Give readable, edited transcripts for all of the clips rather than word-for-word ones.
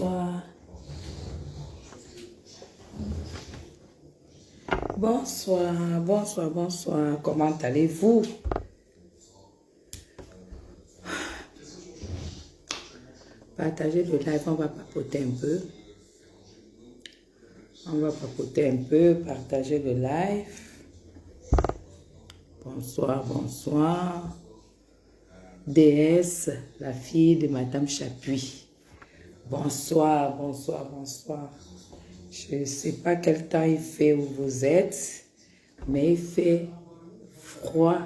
Bonsoir. Bonsoir, bonsoir, bonsoir. Comment allez-vous? Partagez le live, on va papoter un peu. On va papoter un peu, partager le live. Bonsoir, bonsoir. DS, la fille de Madame Chapuis. Bonsoir, bonsoir, bonsoir. Je ne sais pas quel temps il fait où vous êtes, mais il fait froid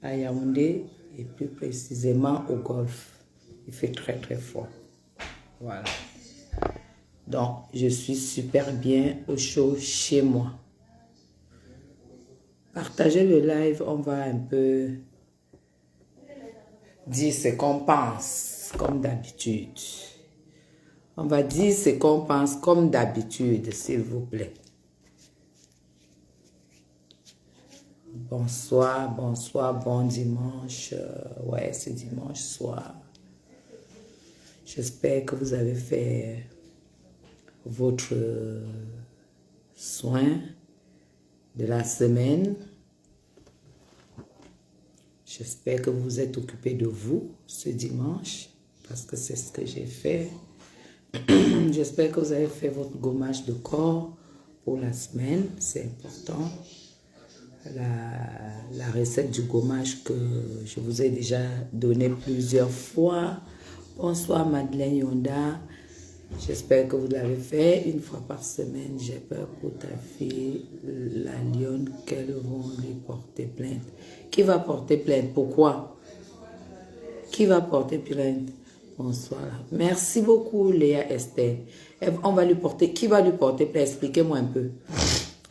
à Yaoundé et plus précisément au Golfe. Il fait très très froid. Voilà. Donc, je suis super bien au chaud chez moi. Partagez le live, on va un peu dire ce qu'on pense, comme d'habitude. On va dire ce qu'on pense comme d'habitude, s'il vous plaît. Bonsoir, bonsoir, bon dimanche. Ouais, c'est dimanche soir. J'espère que vous avez fait votre soin de la semaine. J'espère que vous êtes occupé de vous ce dimanche, parce que c'est ce que j'ai fait. J'espère que vous avez fait votre gommage de corps pour la semaine, c'est important. La recette du gommage que je vous ai déjà donnée plusieurs fois. Bonsoir Madeleine Yonda. J'espère que vous l'avez fait une fois par semaine. J'ai peur pour ta fille, la lionne, qu'elles vont lui porter plainte. Qui va porter plainte? Pourquoi? Qui va porter plainte? Bonsoir. Merci beaucoup Léa Esther. On va lui porter. Qui va lui porter plainte? Expliquez-moi un peu.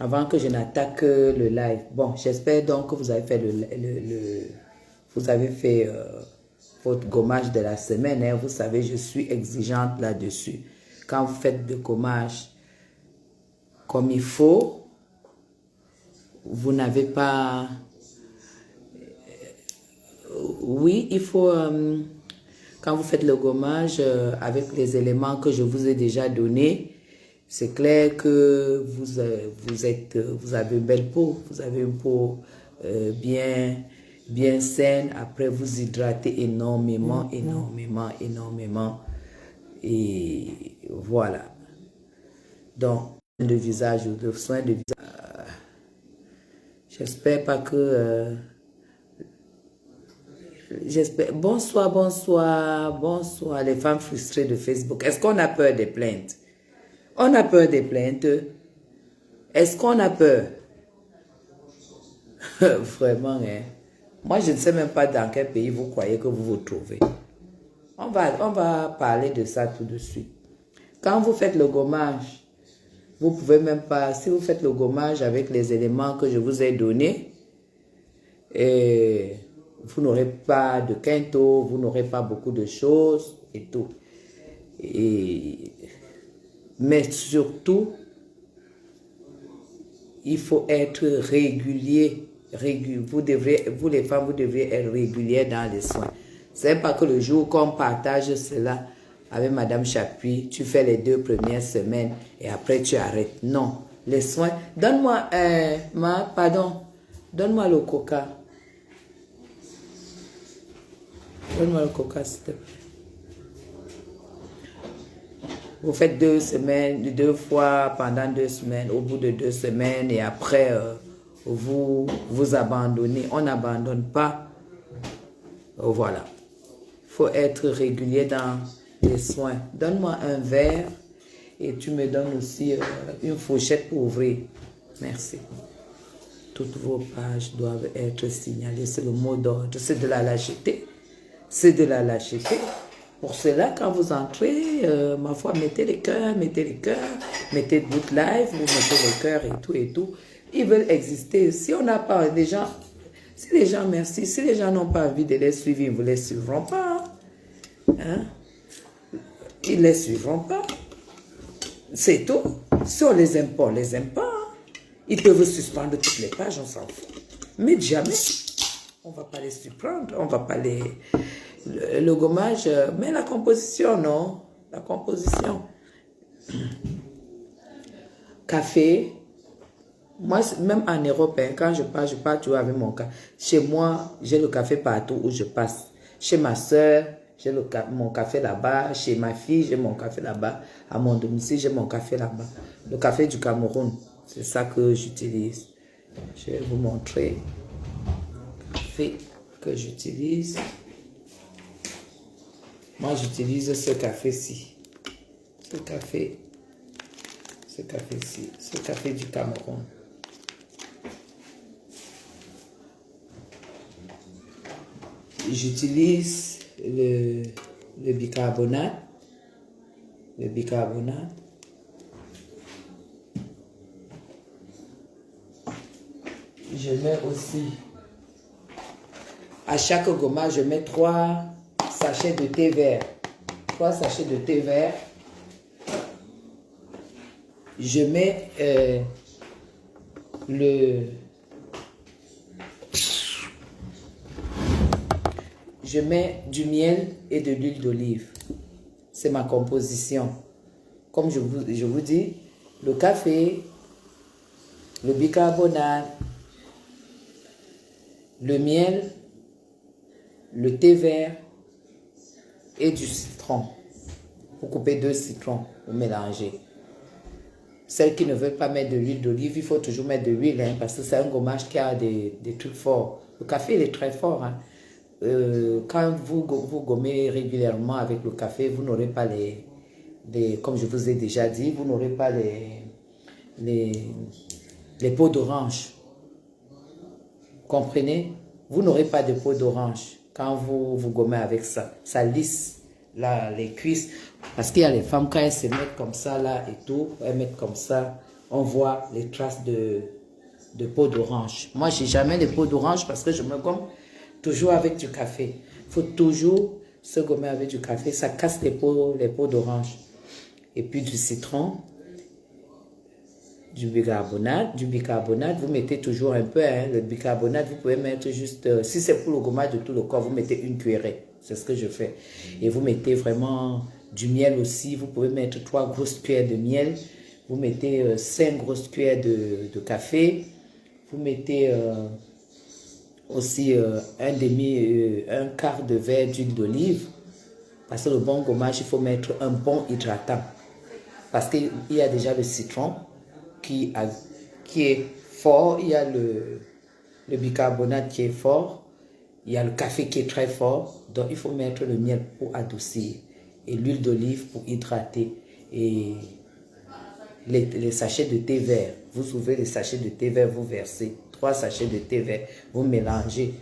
Avant que je n'attaque le live. Bon, j'espère donc que vous avez fait vous avez fait votre gommage de la semaine. Hein. Vous savez, je suis exigeante là-dessus. Quand vous faites le gommage comme il faut, vous n'avez pas... Oui, il faut... quand vous faites le gommage avec les éléments que je vous ai déjà donnés, c'est clair que vous avez une belle peau, vous avez une peau bien saine. Après, vous hydratez énormément. Et voilà. Donc, le visage, le soin de visage. J'espère pas que... j'espère. Bonsoir, bonsoir, bonsoir, les femmes frustrées de Facebook. Est-ce qu'on a peur des plaintes? On a peur des plaintes. Est-ce qu'on a peur? Vraiment, hein. Moi, je ne sais même pas dans quel pays vous croyez que vous vous trouvez. On va parler de ça tout de suite. Quand vous faites le gommage, vous pouvez même pas... Si vous faites le gommage avec les éléments que je vous ai donnés, et vous n'aurez pas de quinto, vous n'aurez pas beaucoup de choses et tout. Mais surtout, il faut être régulier. Vous les femmes, vous devriez être régulières dans les soins. C'est pas que le jour qu'on partage cela avec Madame Chapuis, tu fais les 2 premières semaines et après tu arrêtes. Non, les soins. Donne-moi donne-moi le coca. Donne-moi le coca, s'il te plaît. Vous faites 2 semaines, 2 fois pendant 2 semaines, au bout de 2 semaines, et après, vous abandonnez. On n'abandonne pas. Voilà. Il faut être régulier dans les soins. Donne-moi un verre et tu me donnes aussi une fourchette pour ouvrir. Merci. Toutes vos pages doivent être signalées. C'est le mot d'ordre. C'est de la lâcheté. C'est de la lâcheté. Pour cela, quand vous entrez, ma foi, mettez les cœurs, mettez votre live, vous mettez les cœurs et tout. Ils veulent exister. Si on n'a pas des gens, si les gens n'ont pas envie de les suivre, ils ne vous les suivront pas. Hein? Ils ne les suivront pas. C'est tout. Si on les aime pas, on les aime pas. Ils peuvent vous suspendre toutes les pages, on s'en fout. Mais jamais. On ne va pas les surprendre, on ne va pas les... Le gommage, mais la composition, non. La composition. Café. Moi, même en Europe, hein, quand je pars toujours avec mon café. Chez moi, j'ai le café partout où je passe. Chez ma soeur, j'ai mon café là-bas. Chez ma fille, j'ai mon café là-bas. À mon domicile, j'ai mon café là-bas. Le café du Cameroun, c'est ça que j'utilise. Je vais vous montrer le café que j'utilise. Moi, j'utilise ce café-ci. Ce café-ci. Ce café du Cameroun. J'utilise le bicarbonate. Le bicarbonate. Je mets aussi, à chaque gommage, je mets 3 sachets de thé vert. 3 sachets de thé vert. Je mets je mets du miel et de l'huile d'olive. C'est ma composition. Comme je vous dis, le café, le bicarbonate, le miel, le thé vert et du citron. Vous coupez 2 citrons, vous mélangez. Celles qui ne veulent pas mettre de l'huile d'olive, il faut toujours mettre de l'huile, hein, parce que c'est un gommage qui a des trucs forts. Le café, il est très fort. Hein. Quand vous gommez régulièrement avec le café, vous n'aurez pas comme je vous ai déjà dit, vous n'aurez pas les peaux d'orange. Comprenez? Vous n'aurez pas de peau d'orange quand vous gommez avec ça. Ça lisse là, les cuisses. Parce qu'il y a les femmes, quand elles se mettent comme ça là et tout, elles mettent comme ça, on voit les traces de peau d'orange. Moi, j'ai jamais de peau d'orange parce que je me gomme toujours avec du café. Il faut toujours se gommer avec du café. Ça casse les peaux d'orange. Et puis du citron, du bicarbonate. Vous mettez toujours un peu. Hein, le bicarbonate, vous pouvez mettre juste... si c'est pour le gommage de tout le corps, vous mettez une cuillerée. C'est ce que je fais. Et vous mettez vraiment du miel aussi. Vous pouvez mettre 3 grosses cuillères de miel. Vous mettez 5 grosses cuillères de café. Vous mettez aussi un quart de verre d'huile d'olive. Parce que le bon gommage, il faut mettre un bon hydratant. Parce qu'il y a déjà le citron qui est fort. Il y a le bicarbonate qui est fort. Il y a le café qui est très fort. Donc, il faut mettre le miel pour adoucir. Et l'huile d'olive pour hydrater. Et les sachets de thé vert. Vous ouvrez les sachets de thé vert, vous versez 3 sachets de thé vert. Vous mélangez.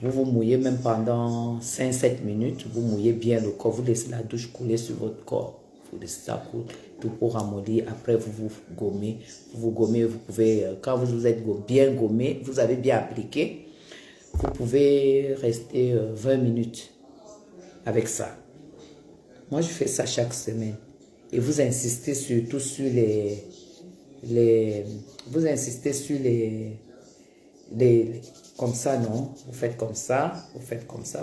Vous vous mouillez même pendant 5-7 minutes. Vous mouillez bien le corps. Vous laissez la douche couler sur votre corps. Vous laissez ça couler tout pour ramollir. Après, vous gommez. Vous gommez. Vous pouvez, quand vous êtes bien gommé, vous avez bien appliqué. Vous pouvez rester 20 minutes avec ça. Moi, je fais ça chaque semaine. Et vous insistez surtout sur vous insistez sur comme ça, non? Vous faites comme ça,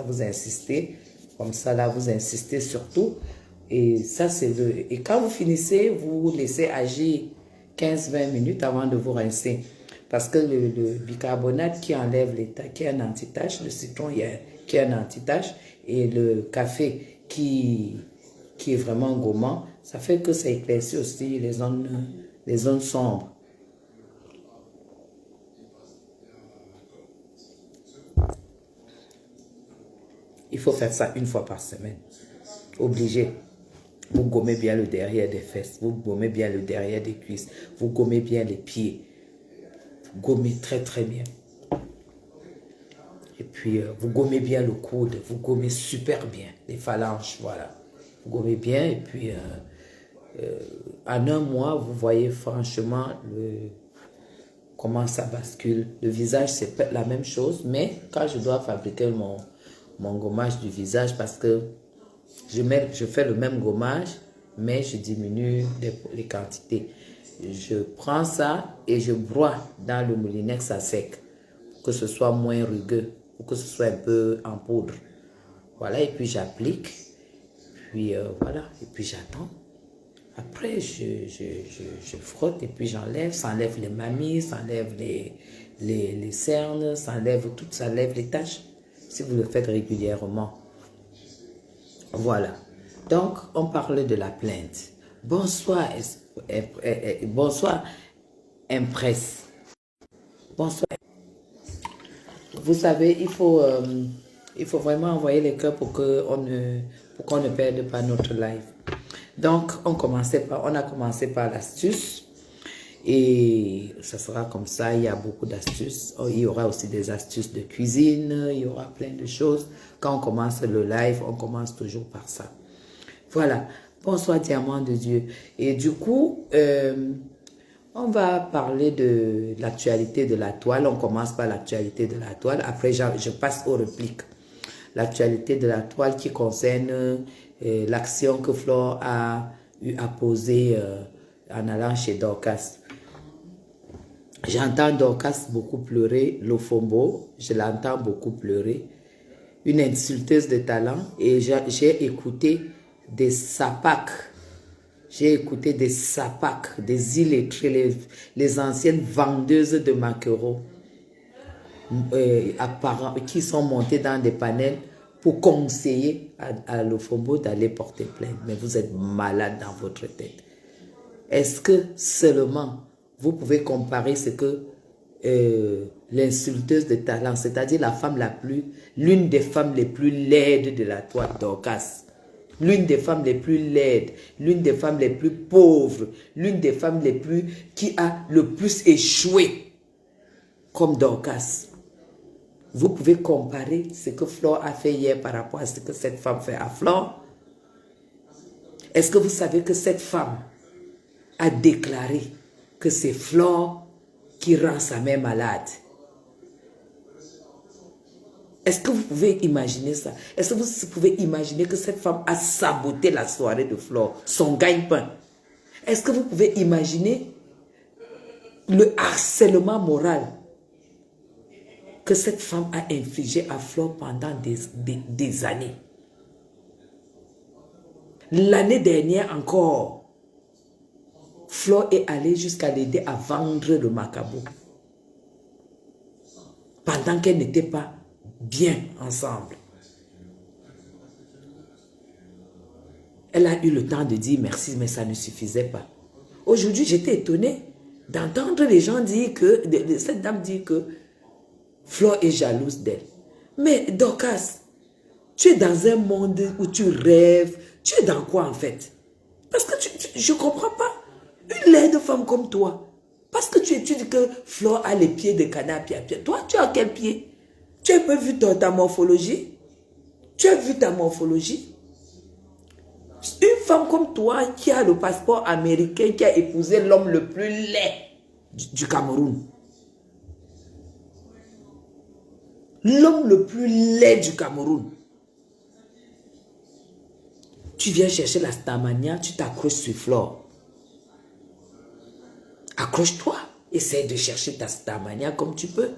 vous insistez. Comme ça, là, vous insistez surtout. Et ça, c'est et quand vous finissez, vous laissez agir 15-20 minutes avant de vous rincer. Parce que le bicarbonate qui enlève qui est un anti-tache, le citron qui est un anti-tache, et le café qui est vraiment gommant, ça fait que ça éclaircit aussi les zones sombres. Il faut faire ça 1 fois par semaine. Obligé. Vous gommez bien le derrière des fesses, vous gommez bien le derrière des cuisses, vous gommez bien les pieds. Gommez très très bien. Et puis vous gommez bien le coude, vous gommez super bien les phalanges, voilà. Vous gommez bien et puis en 1 mois, vous voyez franchement comment ça bascule. Le visage, c'est la même chose, mais quand je dois fabriquer mon gommage du visage, parce que je fais le même gommage, mais je diminue les quantités. Je prends ça et je broie dans le moulinex à sec pour que ce soit moins rugueux, pour que ce soit un peu en poudre. Voilà, et puis j'applique. puis voilà, et puis j'attends. Après, je frotte et puis j'enlève. Ça enlève les mamies, ça enlève les cernes, ça enlève tout, ça enlève les taches. Si vous le faites régulièrement. Voilà. Donc, on parle de la plainte. Bonsoir, bonsoir, Impress. Bonsoir. Vous savez, il faut vraiment envoyer les cœurs pour qu'on ne perde pas notre live. Donc, on a commencé par l'astuce. Et ça sera comme ça, il y a beaucoup d'astuces. Il y aura aussi des astuces de cuisine, il y aura plein de choses. Quand on commence le live, on commence toujours par ça. Voilà. Bonsoir, diamant de Dieu. Et du coup, on va parler de l'actualité de la toile. On commence par l'actualité de la toile. Après, je passe aux répliques. L'actualité de la toile qui concerne l'action que Flore a eu à poser en allant chez Dorcas. J'entends Dorcas beaucoup pleurer, Lofombo, je l'entends beaucoup pleurer. Une insulteuse de talent et j'ai écouté des sapacs. J'ai écouté des sapacs, des illettrés, les anciennes vendeuses de maquereaux qui sont montées dans des panels pour conseiller à Lofombo d'aller porter plainte. Mais vous êtes malade dans votre tête. Est-ce que seulement vous pouvez comparer ce que l'insulteuse de talent, c'est-à-dire l'une des femmes les plus laides de la toile, Dorcas, l'une des femmes les plus laides, l'une des femmes les plus pauvres, l'une des femmes qui a le plus échoué, comme Dorcas. Vous pouvez comparer ce que Flore a fait hier par rapport à ce que cette femme fait à Flore. Est-ce que vous savez que cette femme a déclaré que c'est Flore qui rend sa mère malade? Est-ce que vous pouvez imaginer ça? Est-ce que vous pouvez imaginer que cette femme a saboté la soirée de Flore, son gagne-pain? Est-ce que vous pouvez imaginer le harcèlement moral que cette femme a infligé à Flore pendant des années? L'année dernière encore, Flore est allée jusqu'à l'aider à vendre le macabo. Pendant qu'elle n'était pas bien ensemble. Elle a eu le temps de dire merci, mais ça ne suffisait pas. Aujourd'hui, j'étais étonnée d'entendre les gens dire que, cette dame dire que Flore est jalouse d'elle. Mais Dorcas, tu es dans un monde où tu rêves. Tu es dans quoi en fait? Parce que je ne comprends pas. Une laide femme comme toi. Parce que tu étudies que Flore a les pieds de canard pied à pied. Toi, tu as quel pied? Tu as pas vu ta morphologie? Tu as vu ta morphologie? Une femme comme toi qui a le passeport américain, qui a épousé l'homme le plus laid du Cameroun. L'homme le plus laid du Cameroun. Tu viens chercher la Starmania, tu t'accroches sur Flore. Accroche-toi. Essaye de chercher ta Starmania comme tu peux.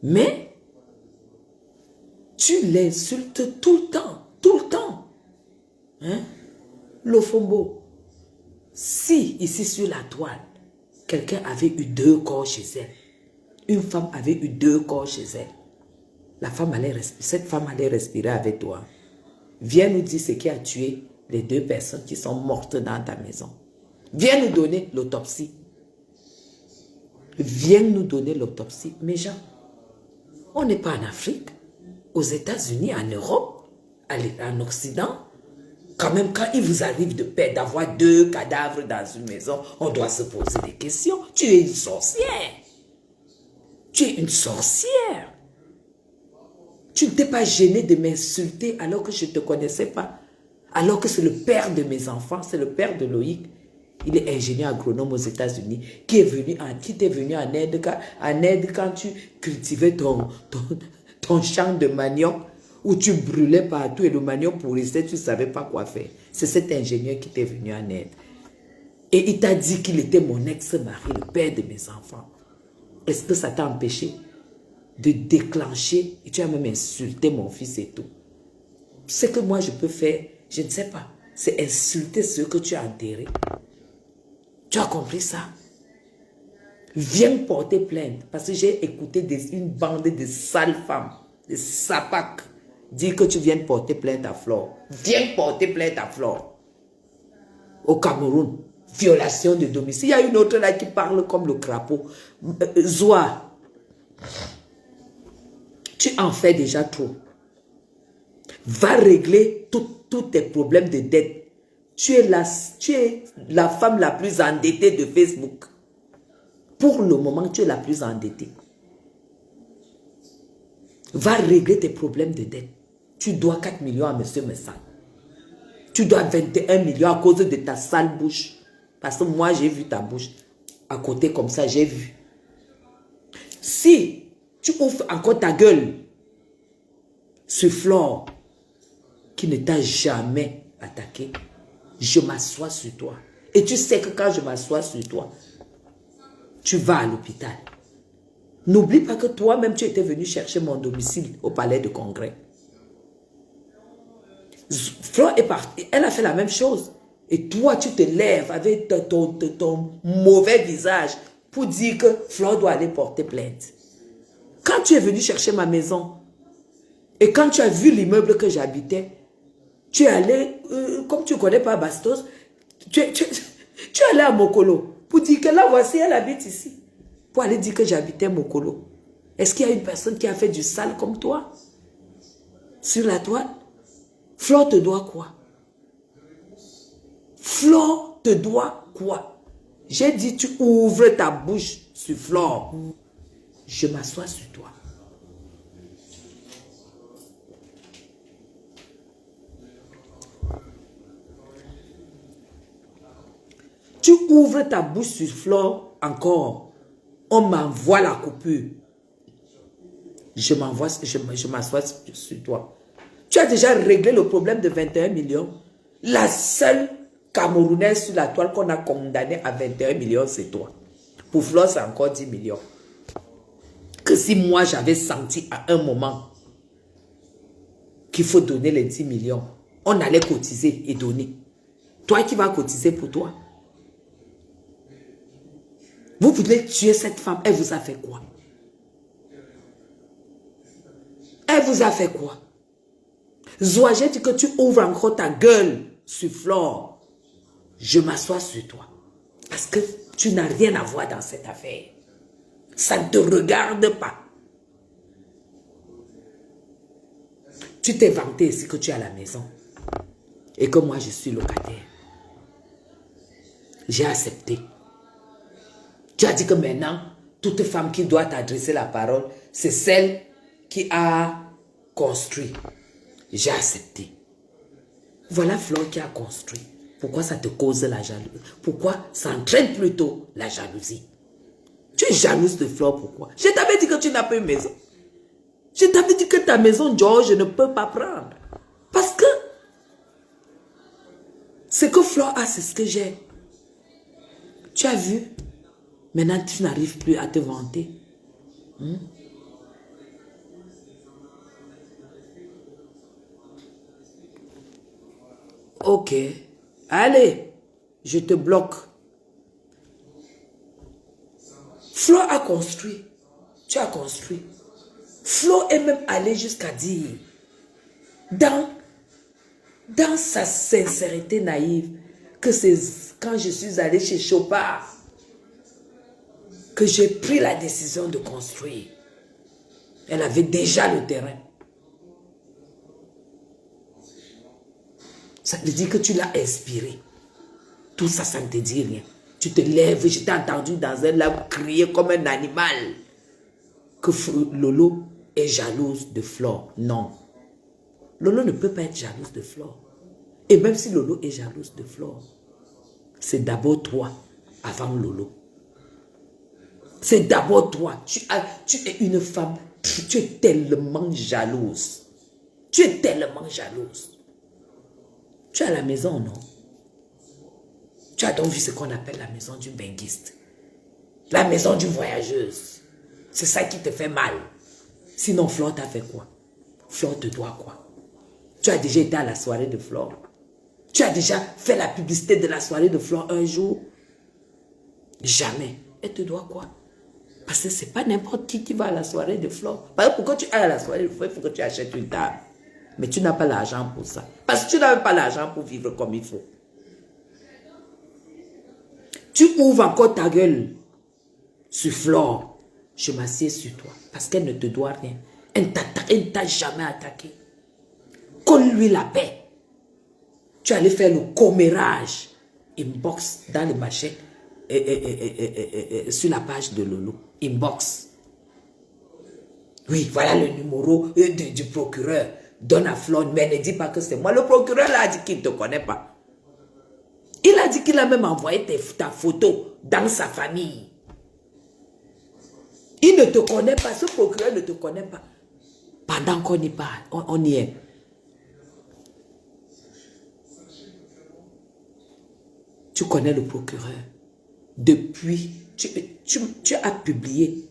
Mais tu l'insultes tout le temps. Tout le temps. Hein? Lofombo. Si, ici sur la toile, quelqu'un avait eu 2 corps chez elle, une femme avait eu 2 corps chez elle, cette femme allait respirer avec toi. Viens nous dire ce qui a tué les 2 personnes qui sont mortes dans ta maison. Viens nous donner l'autopsie. Viens nous donner l'autopsie. Mes gens, on n'est pas en Afrique, aux États-Unis, en Europe, en Occident. Quand même, quand il vous arrive d'avoir 2 cadavres dans une maison, on doit se poser des questions. Tu es une sorcière. Tu es une sorcière. Tu ne t'es pas gêné de m'insulter alors que je ne te connaissais pas. Alors que c'est le père de mes enfants, c'est le père de Loïc. Il est ingénieur agronome aux États-Unis qui t'est venu en aide quand tu cultivais ton champ de manioc où tu brûlais partout et le manioc pourrissait, tu ne savais pas quoi faire. C'est cet ingénieur qui t'est venu en aide. Et il t'a dit qu'il était mon ex-mari, le père de mes enfants. Est-ce que ça t'a empêché de déclencher et tu as même insulté mon fils et tout? Ce que moi je peux faire, je ne sais pas. c'est insulter ceux que tu as enterrés. Tu as compris ça? Viens porter plainte. Parce que j'ai écouté une bande de sales femmes, de sapacs, dire que tu viens porter plainte à Flore. Viens porter plainte à Flore. Au Cameroun. Violation de domicile. Il y a une autre là qui parle comme le crapaud. Zoa, tu en fais déjà trop. Va régler tous tes problèmes de dette. Tu es la femme la plus endettée de Facebook. Pour le moment, tu es la plus endettée. Va régler tes problèmes de dette. Tu dois 4 millions à M. Messa. Tu dois 21 millions à cause de ta sale bouche. Parce que moi, j'ai vu ta bouche. À côté comme ça, j'ai vu. Si tu ouvres encore ta gueule sur Flore, qui ne t'a jamais attaqué, je m'assois sur toi. Et tu sais que quand je m'assois sur toi, tu vas à l'hôpital. N'oublie pas que toi-même, tu étais venu chercher mon domicile au palais de congrès. Flore est partie. Elle a fait la même chose. Et toi, tu te lèves avec ton mauvais visage pour dire que Flore doit aller porter plainte. Quand tu es venu chercher ma maison et quand tu as vu l'immeuble que j'habitais, tu es allé, comme tu ne connais pas Bastos, tu es allé à Mokolo pour dire que là, voici, elle habite ici. Pour aller dire que j'habitais Mokolo. Est-ce qu'il y a une personne qui a fait du sale comme toi sur la toile? Flore te doit quoi? Flore te doit quoi? J'ai dit, tu ouvres ta bouche sur Flore. Je m'assois sur toi. Tu ouvres ta bouche sur Flore encore. On m'envoie la coupure. Je m'assois sur toi. Tu as déjà réglé le problème de 21 millions. La seule Camerounaise sur la toile qu'on a condamnée à 21 millions, c'est toi. Pour Flore, c'est encore 10 millions. Que si moi, j'avais senti à un moment qu'il faut donner les 10 millions, on allait cotiser et donner. Toi qui vas cotiser pour toi. Vous voulez tuer cette femme, elle vous a fait quoi? Elle vous a fait quoi? Zoa, j'ai dit que tu ouvres encore ta gueule sur Flore. Je m'assois sur toi. Parce que tu n'as rien à voir dans cette affaire. Ça ne te regarde pas. Tu t'es vanté ici que tu es à la maison. Et que moi, je suis locataire. J'ai accepté. Tu as dit que maintenant, toute femme qui doit t'adresser la parole, c'est celle qui a construit. J'ai accepté. Voilà Flore qui a construit. Pourquoi ça te cause la jalousie? Pourquoi ça entraîne plutôt la jalousie? Tu es jalouse de Flore, pourquoi? Je t'avais dit que tu n'as pas une maison. Je t'avais dit que ta maison, George, je ne peux pas prendre. Parce que ce que Flore a, c'est ce que j'ai. Tu as vu? Maintenant, tu n'arrives plus à te vanter. Ok. Allez, je te bloque. Flore a construit. Tu as construit. Flore est même allé jusqu'à dire, dans sa sincérité naïve, que c'est quand je suis allé chez Chopard que j'ai pris la décision de construire. Elle avait déjà le terrain. Ça veut dire que tu l'as inspiré. Tout ça, ça ne te dit rien. Tu te lèves, je t'ai entendu dans un lac crier comme un animal. Que Lolo est jalouse de Flore. Non. Lolo ne peut pas être jalouse de Flore. Et même si Lolo est jalouse de Flore, c'est d'abord toi avant Lolo. C'est d'abord toi. Tu es une femme. Tu es tellement jalouse. Tu es tellement jalouse. Tu es à la maison, non? Tu as donc vu ce qu'on appelle la maison du benguiste. La maison du voyageuse. C'est ça qui te fait mal. Sinon, Flore t'a fait quoi? Flore te doit quoi? Tu as déjà été à la soirée de Flore. Tu as déjà fait la publicité de la soirée de fleurs un jour? Jamais. Elle te doit quoi? Parce que ce n'est pas n'importe qui va à la soirée de fleurs. Parce que pour que tu ailles à la soirée de fleurs, il faut que tu achètes une table. Mais tu n'as pas l'argent pour ça. Parce que tu n'as pas l'argent pour vivre comme il faut. Tu ouvres encore ta gueule sur Flore. Je m'assieds sur toi. Parce qu'elle ne te doit rien. Elle ne t'a jamais attaqué. Colle-lui la paix. Tu allais faire le commérage. Inbox dans le marché. Sur la page de Lolo. Inbox. Oui, voilà le numéro du procureur. Donne à Flore, mais ne dis pas que c'est moi. Le procureur là a dit qu'il ne te connaît pas. Il a dit qu'il a même envoyé ta photo dans sa famille. Il ne te connaît pas, ce procureur ne te connaît pas. Pendant qu'on y parle, on y est. Tu connais le procureur. Depuis, tu as publié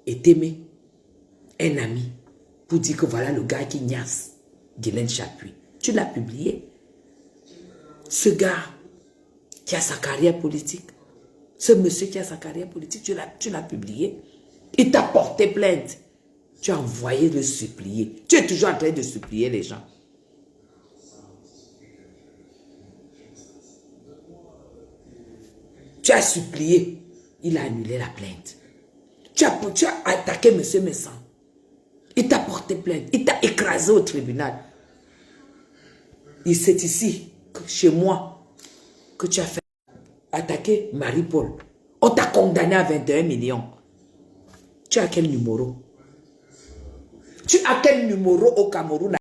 et t'aimé un ami pour dire que voilà le gars qui niasse Ghislaine Chapuis. Tu l'as publié. Ce gars qui a sa carrière politique, ce monsieur qui a sa carrière politique, tu l'as publié. Il t'a porté plainte. Tu as envoyé le supplier. Tu es toujours en train de supplier les gens. Tu as supplié. Il a annulé la plainte. Tu as attaqué monsieur Messan. Il t'a porté plainte. Il t'a écrasé au tribunal. C'est ici, chez moi, que tu as fait attaquer Marie-Paul. On t'a condamné à 21 millions. Tu as quel numéro? Tu as quel numéro au Cameroun?